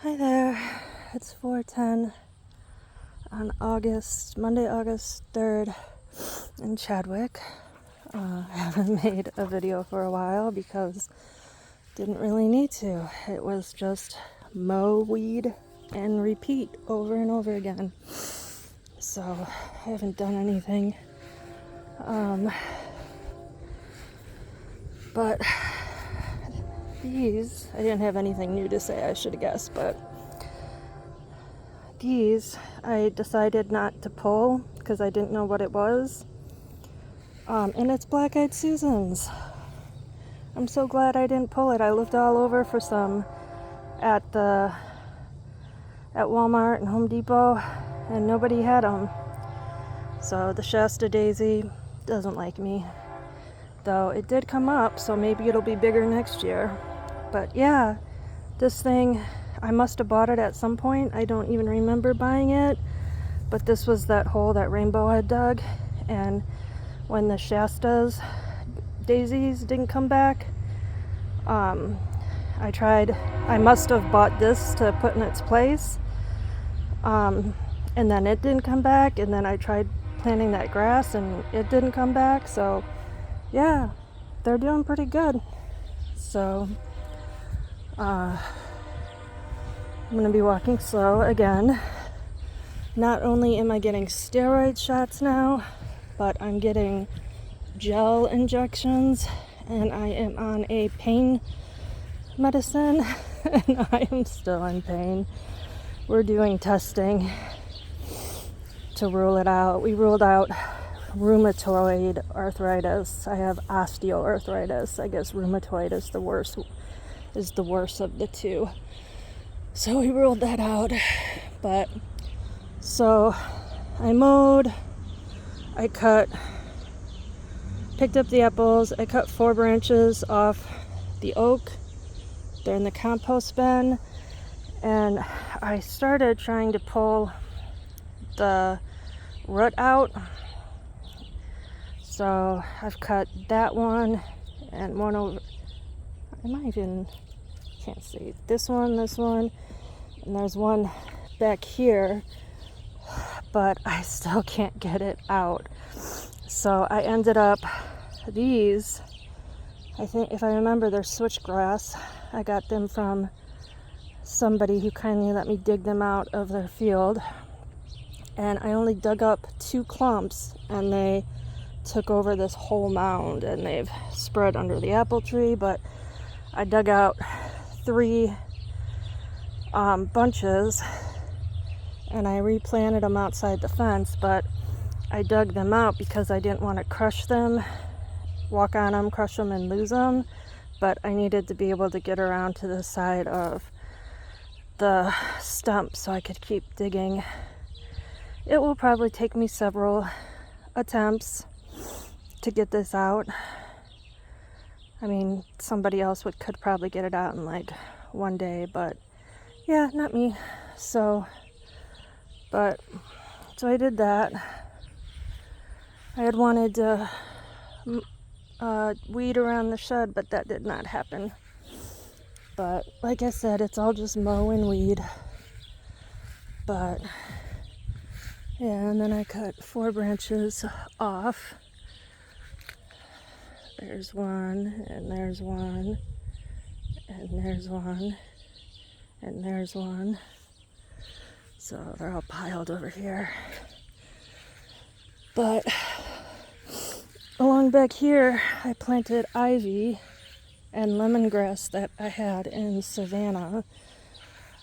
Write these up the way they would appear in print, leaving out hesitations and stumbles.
Hi there, it's 4:10 on Monday, August 3rd in Chadwick. I haven't made a video for a while because didn't really need to. It was just mow, weed, and repeat over and over again. So I haven't done anything. But these, I didn't have anything new to say, I should have guessed, but these I decided not to pull because I didn't know what it was. And it's black-eyed Susans. I'm so glad I didn't pull it. I looked all over for some at Walmart and Home Depot, and nobody had them. So the Shasta daisy doesn't like me, though it did come up, so maybe it'll be bigger next year. But yeah, this thing, I must have bought it at some point. I don't even remember buying it, but this was that hole that Rainbow had dug, and when the Shasta's daisies didn't come back, I must have bought this to put in its place, and then it didn't come back, and then I tried planting that grass and it didn't come back. So yeah, they're doing pretty good. So I'm gonna be walking slow again. Not only am I getting steroid shots now, but I'm getting gel injections, and I am on a pain medicine and I am still in pain. We're doing testing to rule it out. We ruled out rheumatoid arthritis. I have osteoarthritis. I guess rheumatoid is the worst of the two. So we ruled that out. But so I mowed, I picked up the apples, I cut 4 branches off the oak. They're in the compost bin, and I started trying to pull the root out. So I've cut that one and one over. Can't see this one, and there's one back here, but I still can't get it out. So I ended up, these, I think if I remember, they're switchgrass. I got them from somebody who kindly let me dig them out of their field. And I only dug up 2 clumps, and they took over this whole mound, and they've spread under the apple tree. But I dug out 3 bunches, and I replanted them outside the fence. But I dug them out because I didn't want to crush them, walk on them, crush them, and lose them. But I needed to be able to get around to the side of the stump so I could keep digging. It will probably take me several attempts to get this out. I mean, somebody else could probably get it out in like one day, but yeah, not me. So I did that. I had wanted to weed around the shed, but that did not happen. But like I said, it's all just mow and weed. But yeah, and then I cut 4 branches off. There's one, and there's one, and there's one, and there's one. So they're all piled over here. But along back here, I planted ivy and lemongrass that I had in Savannah.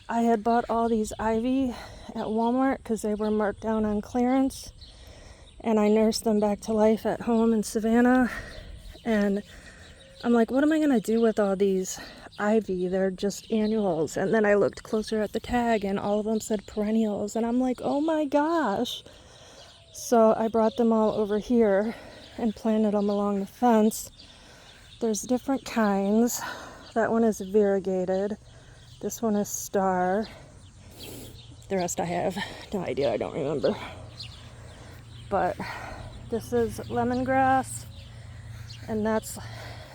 I had bought all these ivy at Walmart because they were marked down on clearance, and I nursed them back to life at home in Savannah. And I'm like, what am I going to do with all these ivy? They're just annuals. And then I looked closer at the tag, and all of them said perennials, and I'm like, oh my gosh. So I brought them all over here and planted them along the fence. There's different kinds. That one is variegated. This one is star. The rest I have no idea. I don't remember. But this is lemongrass, and that's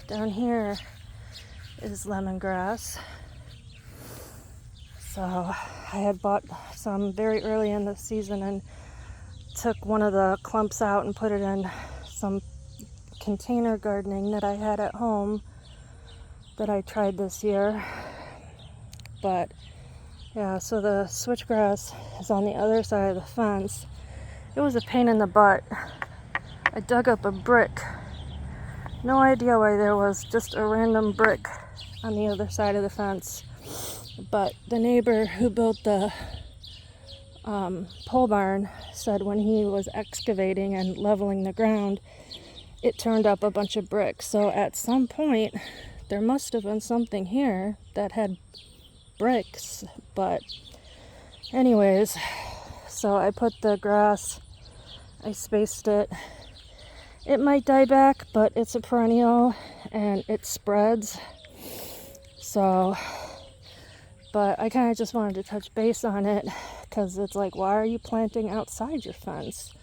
down here is lemongrass. So I had bought some very early in the season and took one of the clumps out and put it in some container gardening that I had at home that I tried this year. But yeah, so the switchgrass is on the other side of the fence. It was a pain in the butt. I dug up a brick. No idea why there was just a random brick on the other side of the fence. But the neighbor who built the pole barn said when he was excavating and leveling the ground, it turned up a bunch of bricks. So at some point, there must have been something here that had bricks. But anyways, so I put the grass, I spaced it. It might die back, but it's a perennial and it spreads. So, but I kind of just wanted to touch base on it because it's like, why are you planting outside your fence?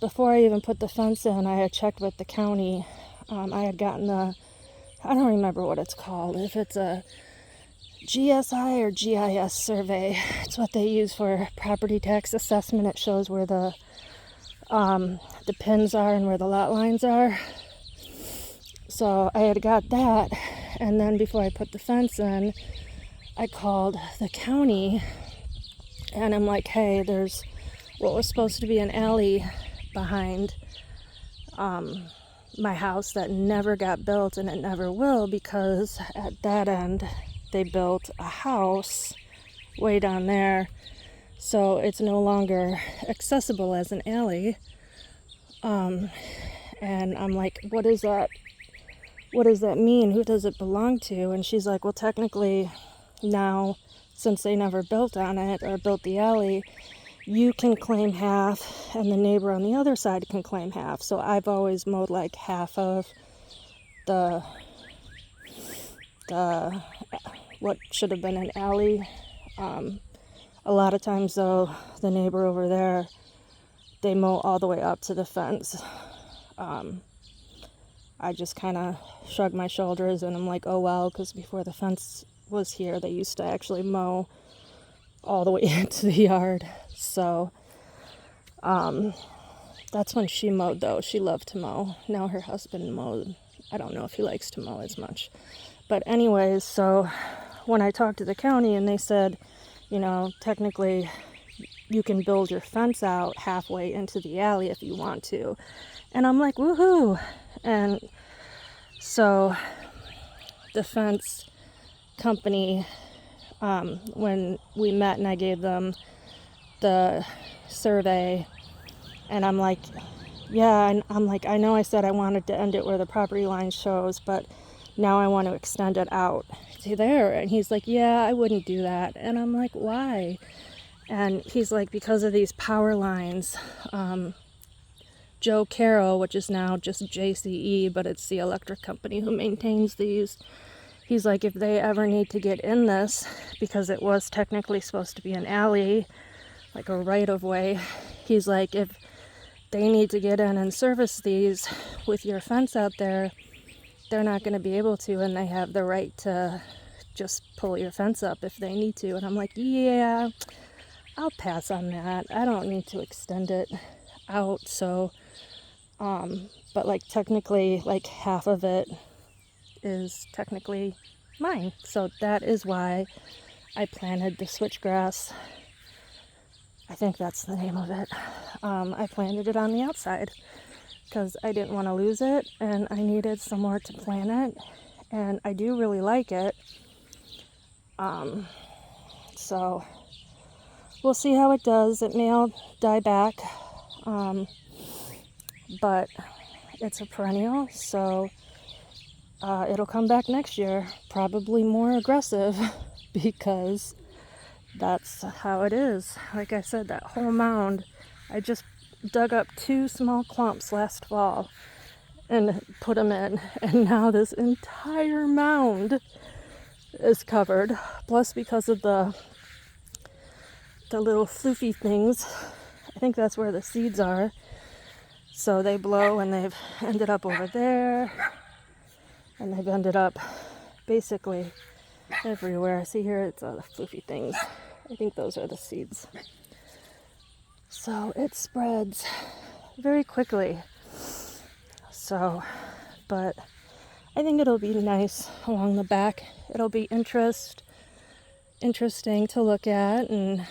Before I even put the fence in, I had checked with the county. I had gotten I don't remember what it's called, if it's a GSI or GIS survey. It's what they use for property tax assessment. It shows where the pins are and where the lot lines are. So I had got that, and then before I put the fence in, I called the county and I'm like, hey, there's what was supposed to be an alley behind my house that never got built, and it never will, because at that end they built a house way down there, so it's no longer accessible as an alley. And I'm like, what is that? What does that mean? Who does it belong to? And she's like, well, technically now, since they never built on it or built the alley, you can claim half and the neighbor on the other side can claim half. So I've always mowed like half of the what should have been an alley. A lot of times though, the neighbor over there, they mow all the way up to the fence. I just kind of shrug my shoulders and I'm like, oh well, because before the fence was here, they used to actually mow all the way into the yard. So that's when she mowed though. She loved to mow. Now her husband mowed. I don't know if he likes to mow as much. But anyways, so when I talked to the county and they said, you know, technically you can build your fence out halfway into the alley if you want to. And I'm like, woohoo! And so the fence company, when we met and I gave them the survey, and I'm like, yeah, and I'm like, I know I said I wanted to end it where the property line shows, but now I want to extend it out to there. And he's like, yeah, I wouldn't do that. And I'm like, why? And he's like, because of these power lines. Joe Carroll, which is now just JCE, but it's the electric company who maintains these. He's like, if they ever need to get in this, because it was technically supposed to be an alley, like a right-of-way, he's like, if they need to get in and service these with your fence out there, they're not going to be able to, and they have the right to just pull your fence up if they need to. And I'm like, yeah, I'll pass on that. I don't need to extend it out. So but like technically like half of it is technically mine, so that is why I planted the switchgrass. I think that's the name of it. I planted it on the outside because I didn't want to lose it and I needed somewhere to plant it, and I do really like it. So we'll see how it does. It may all die back. But it's a perennial, so it'll come back next year, probably more aggressive, because that's how it is. Like I said, that whole mound, I just dug up 2 small clumps last fall and put them in, and now this entire mound is covered. Plus, because of the little floofy things, I think that's where the seeds are. So they blow and they've ended up over there, and they've ended up basically everywhere. See here, it's the floofy things. I think those are the seeds. So it spreads very quickly. So, but I think it'll be nice along the back. It'll be interesting to look at, and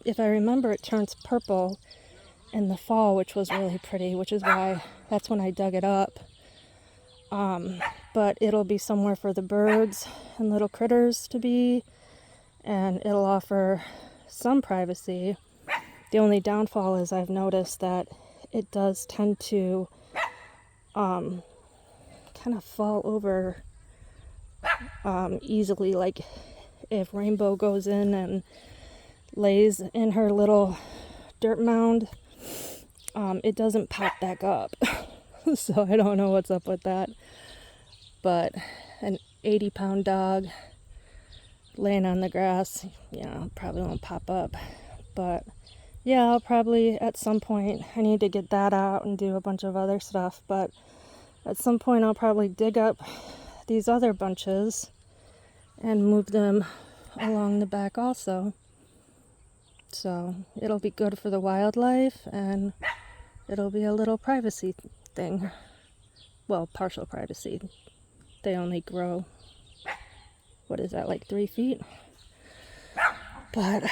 if I remember, it turns purple in the fall, which was really pretty, which is why that's when I dug it up. But it'll be somewhere for the birds and little critters to be, and it'll offer some privacy. The only downfall is I've noticed that it does tend to kind of fall over easily. Like if Rainbow goes in and lays in her little dirt mound, it doesn't pop back up. So I don't know what's up with that. But an 80-pound dog laying on the grass, probably won't pop up. But yeah, I'll probably at some point, I need to get that out and do a bunch of other stuff. But at some point I'll probably dig up these other bunches and move them along the back also. So it'll be good for the wildlife, and it'll be a little privacy thing. Well, partial privacy. They only grow, what is that, like 3 feet? But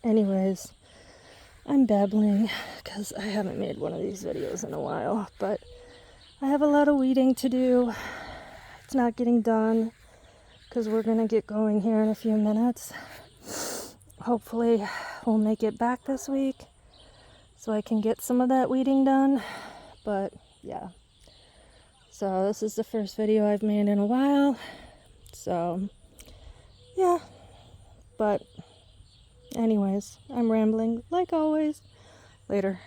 anyways, I'm babbling because I haven't made one of these videos in a while, but I have a lot of weeding to do. It's not getting done because we're going to get going here in a few minutes. Hopefully we'll make it back this week so I can get some of that weeding done. But yeah, so this is the first video I've made in a while. So yeah, but anyways, I'm rambling like always. Later.